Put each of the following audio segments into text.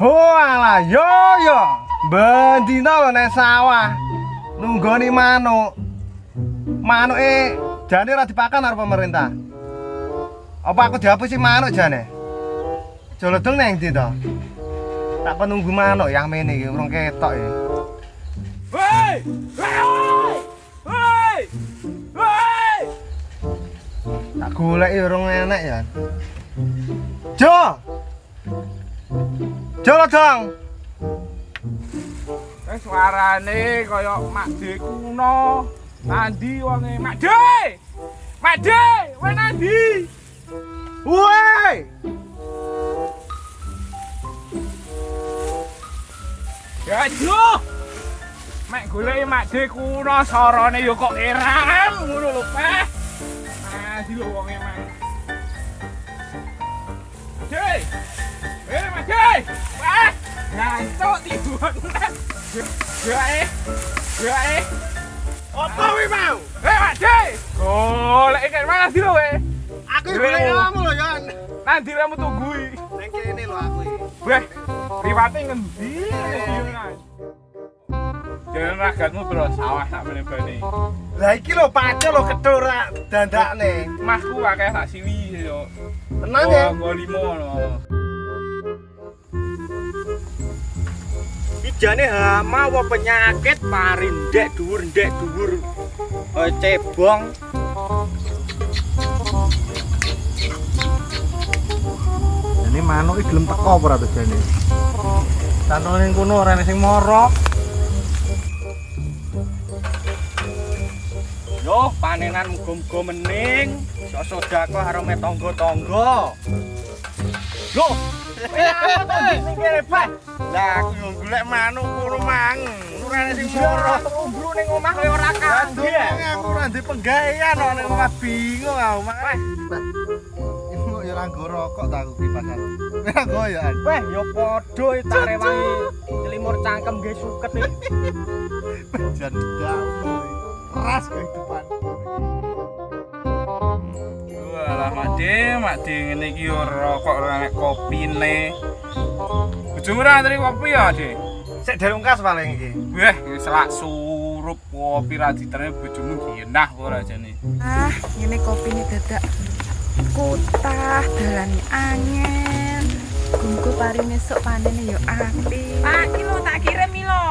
Oh alah yo bendina lho nek sawah nunggoni manuk. Manuke jane ora dipakan karo pemerintah. Apa aku dihapusi manuk jane? Jolodong nang ndi to? Tak penunggu manuk ya mene iki urung ketok ya. Hei! Hei! Hei! Tak goleki urung enek ya. Jo! Jolodong. Suarane kaya Makde kuno. Nandi wonge Makde! Makde, kowe nandi? Woi! Ya jo. Mek goleki Makde kuno sorone yo kok eram ngono lho, Pak. Nandi lho wonge Mak. Makde! Makde! Pak! Ngantuk tiduran. Jae. Apa kuwi mau? Makde! Golek kan mana sih lho, we? Aku goleki kamu lho, Yon. Nanti kamu tunggui. Nang kene lho aku iki. Weh, priwate ngendi? Jalan ragatmu bro, sawah tak menebani. Lah iki lho pacul lho kedur dandakne. Masku akeh tak siwi yo. Tenang ya. Nggo limo no. Ijane hama apa penyakit parin ndek dhuwur. Cebong. Ini manuk iki gelem teko apa ora to jane? Santone ning kono ora ana sing mara. Yo, panenan muga-muga mening, sok sedekah karo tangga-tangga. Loh, ning kene, Pak. Lah aku yo golek manuk kono mang. Ora ana sing mara. Umbru ning omah kaya ora Aduh, kabeh. aku ora ndek penggawean kok ning omah bingung aku. Mak. Ibu ya ora nggo rokok ta aku kipasan. Ora nggo ya. Weh, yo padha tak rewangi nyelimur cangkem nggih suket iki. Jandamu. Keras kehidupan. Walah Makde ngene iki yo rokok ora nek kopine. Bojomu ora antri kopi ya, Dik? Sik delungkas paling iki. Weh, selak surup kopi ra diterene bojomu genah ora jane. Ah, ini kopi ini dadak kutah, dalane angel. Gunggu parine esuk panene yo apik. Pak, iki lho tak kirim iki lho.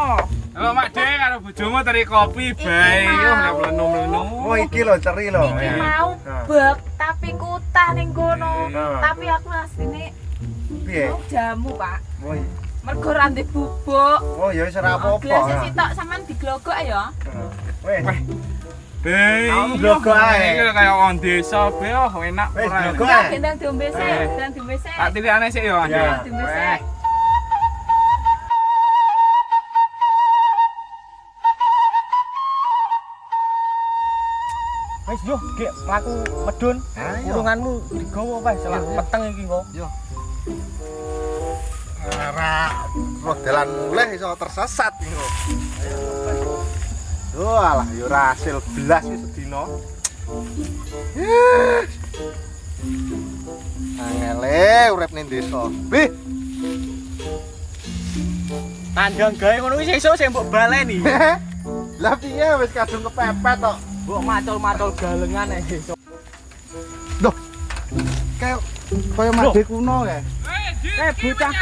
Halo Makde karo bojomu teri kopi bae yo nek mlenu-mlenu. Oh iki lho ceri lho. Iki mau bek tapi kutah ning kono. Iya. Tapi aku asline Piye? mau jamu, Pak. Oh iya. Mergo ra ndek bubuk. Oh ya wis ora apa-apa. Gelas sitok sampean diglogok ya. Wes. Be, Kamu blogok ae. iki lho kaya wong desa be oh enak Wes, ora. blogok. Ya gendang diombe sik, Eh. gendang diombe sik. Tak tilikane sik yo. Ya. Diombe sik. Wis yo, gek mlaku medun. Ayo. Urunganmu digawa wae selak peteng iki kok. Yo. Ora roh dalan mulih iso tersesat iki kok. Oh alah yo ora hasil belas iki sedina. Angele urip ning desa. Wih, Tandang gawe ngono iki sesuk sing mbok baleni. lah piye wis kadung kepepet kok. Mbok macul-macul galengan ae sesuk. Loh. Kayak Makde kuno kae. Bocah.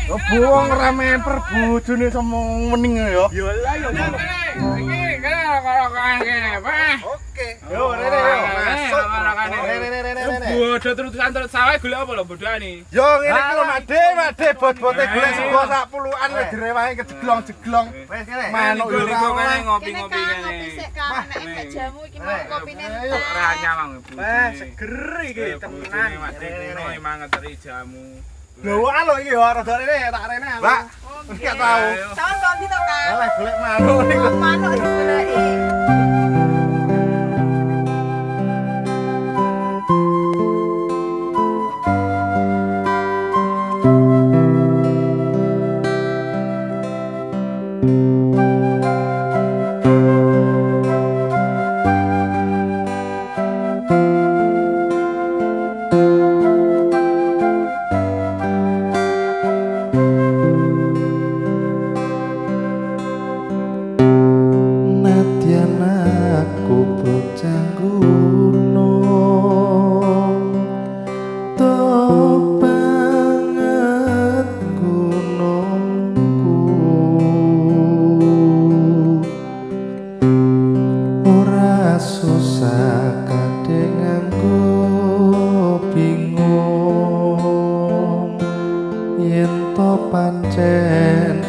Oh buang ramen per bojone sama mening ya. Yo lah yo. Iki karo kene, Pak. Oke. Yo rene yo. Masuk. Rene. Bodoh terus-terusan terus sawah golek apa lho bodhane? Yo ngene iki lho Makde bot-bote golek sego sak puluhan wis direwangi kejeglong-jeglong. Wis kene. Manuk yo Kene ora. ngopi-ngopi Kene kene. sik kan nek jamu iki mau kopine. Ayo, Ora nyawang. Weh, seger iki tenan. Makde kuno mangan teri jamu. Lho lho iki yo rada rene tak rene. Mbak, enggak tahu. Tahun kon to kan. Oleh golek manuk niku. Manuk digoleki.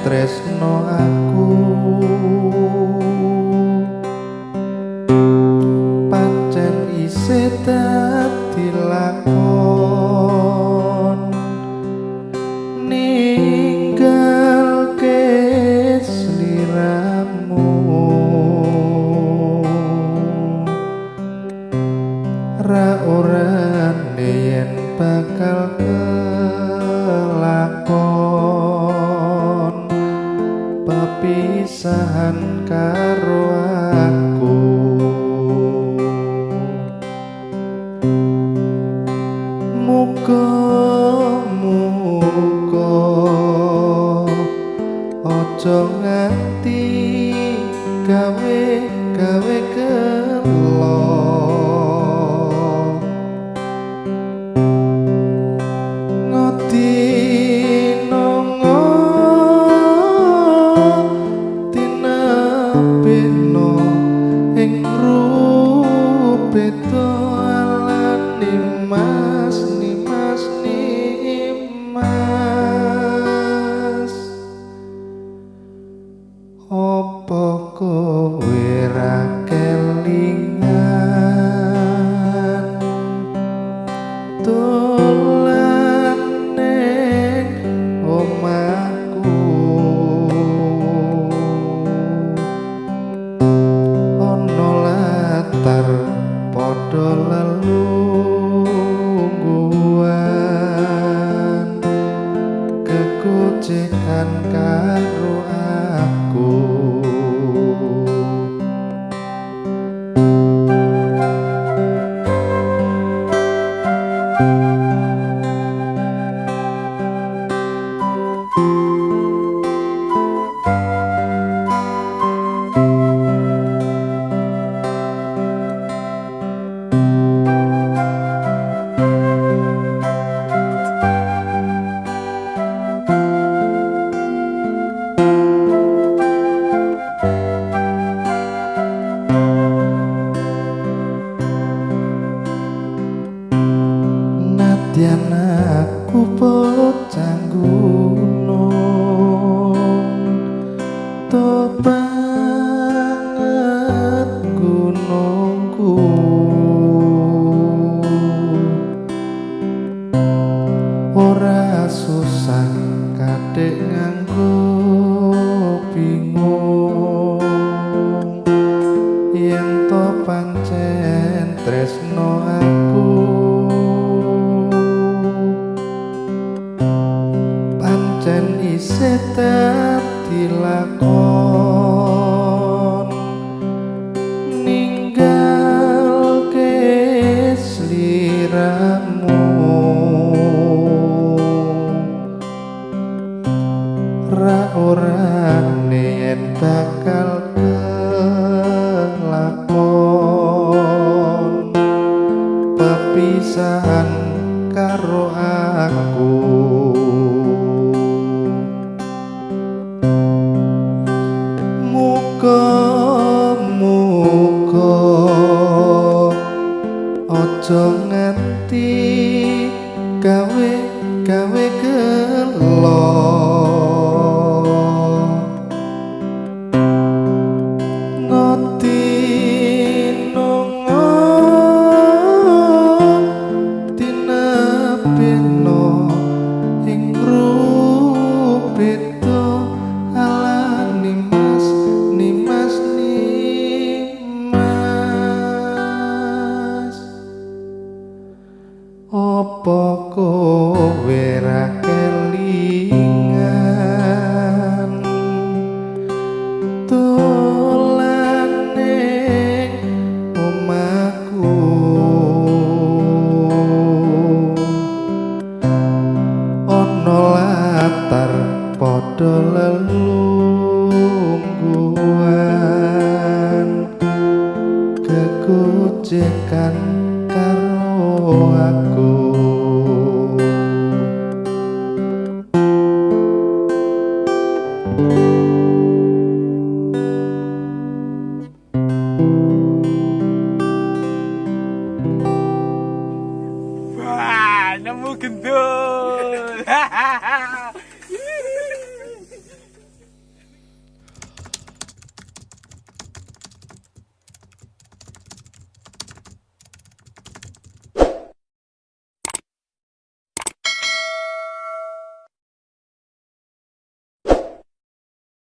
tresno aku pancen isih dadi lakon ninggalke sliramu ra orane yen bakal kelakon pepisahan karo aku muga-muga aja nganti gawe gelo ngodinongo tinebeno ing rupeto alan nimas opo kowe ra kelingan dolan ning omahku ono latar padha lelungguhan kegojekan karo aku nadyan aku bocah gunung to banget gunungku ora susah kadek nganggo bingung yen to pancen tresno aku pancen isih dadi lakon ninggalke sliramu ra orane yen bakal kelakon pepisahan karo aku muga-muga aja nganti gawe gelo ngodinongo tinebeno ing rupeto ala nimas opo kowe ra